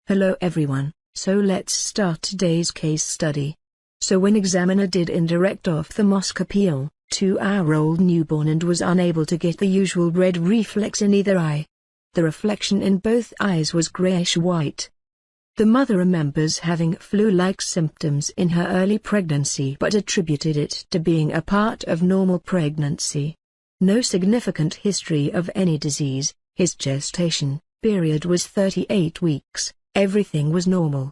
Hello everyone, so let's start today's case study. So when examiner did indirect ophthalmoscopy on 2-hour-old newborn and was unable to get the usual red reflex in either eye. The reflection in both eyes was grayish-white. The mother remembers having flu-like symptoms in her early pregnancy but attributed it to being a part of normal pregnancy. No significant history of any disease. His gestation period was 38 weeks. Everything was normal.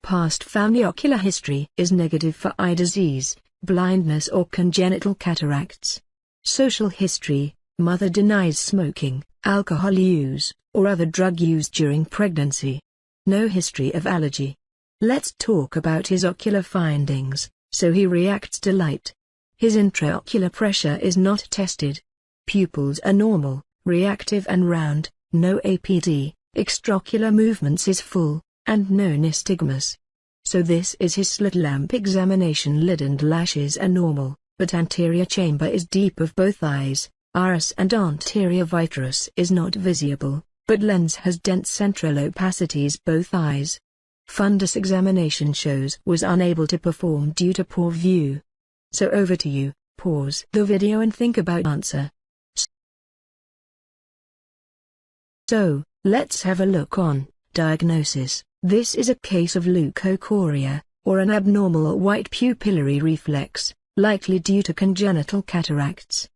Past family ocular history is negative for eye disease, blindness or congenital cataracts. Social history: mother denies smoking, alcohol use, or other drug use during pregnancy. No history of allergy. Let's talk about his ocular findings. So he reacts to light. His intraocular pressure is not tested. Pupils are normal, reactive and round, no APD. Extraocular movements is full, and no nystagmus. So this is his SLITLAMP examination. Lid and lashes are normal, but anterior chamber is deep of both eyes, iris and anterior vitreous is not visible, but lens has dense central opacities both eyes. Fundus examination shows was unable to perform due to poor view. So over to you, pause the video and think about answer. So, let's have a look on diagnosis. This is a case of leukocoria, or an abnormal white pupillary reflex, likely due to congenital cataracts.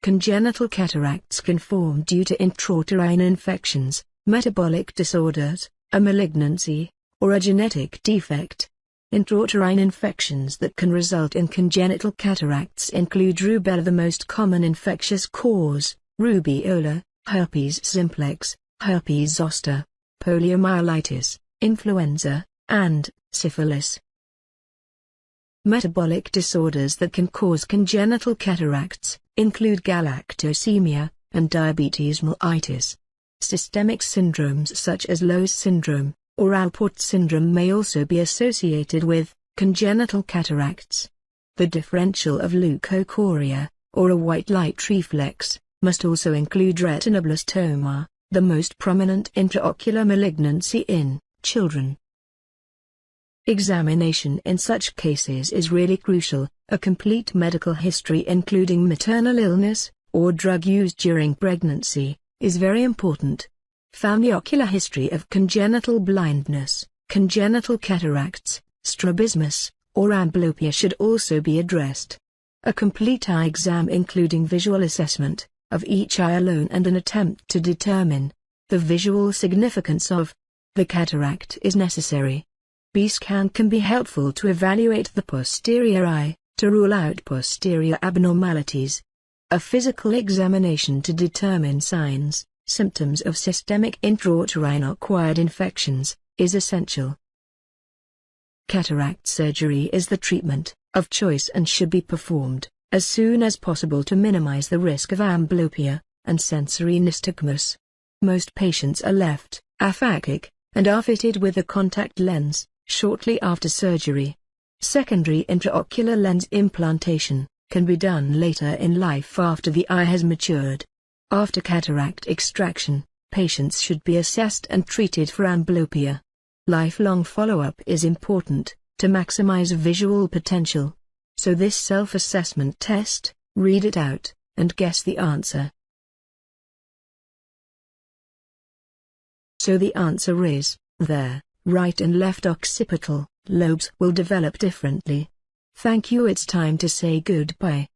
Congenital cataracts can form due to intrauterine infections, metabolic disorders, a malignancy, or a genetic defect. Intrauterine infections that can result in congenital cataracts include rubella, the most common infectious cause, rubeola, herpes simplex, herpes zoster, poliomyelitis, influenza, and syphilis. Metabolic disorders that can cause congenital cataracts include galactosemia and diabetes mellitus. Systemic syndromes such as Lowe's syndrome or Alport syndrome may also be associated with congenital cataracts. The differential of leukocoria, or a white light reflex, must also include retinoblastoma, the most prominent intraocular malignancy in children. Examination in such cases is really crucial. A complete medical history including maternal illness, or drug use during pregnancy, is very important. Family ocular history of congenital blindness, congenital cataracts, strabismus, or amblyopia should also be addressed. A complete eye exam including visual assessment of each eye alone and an attempt to determine the visual significance of the cataract is necessary. B-scan can be helpful to evaluate the posterior eye, to rule out posterior abnormalities. A physical examination to determine signs, symptoms of systemic intrauterine acquired infections, is essential. Cataract surgery is the treatment of choice and should be performed as soon as possible to minimize the risk of amblyopia and sensory nystagmus. Most patients are left aphakic and are fitted with a contact lens shortly after surgery. Secondary intraocular lens implantation can be done later in life after the eye has matured. After cataract extraction, patients should be assessed and treated for amblyopia. Lifelong follow-up is important to maximize visual potential. So this self-assessment test, read it out, and guess the answer. So the answer is, their right and left occipital lobes will develop differently. Thank you. It's time to say goodbye.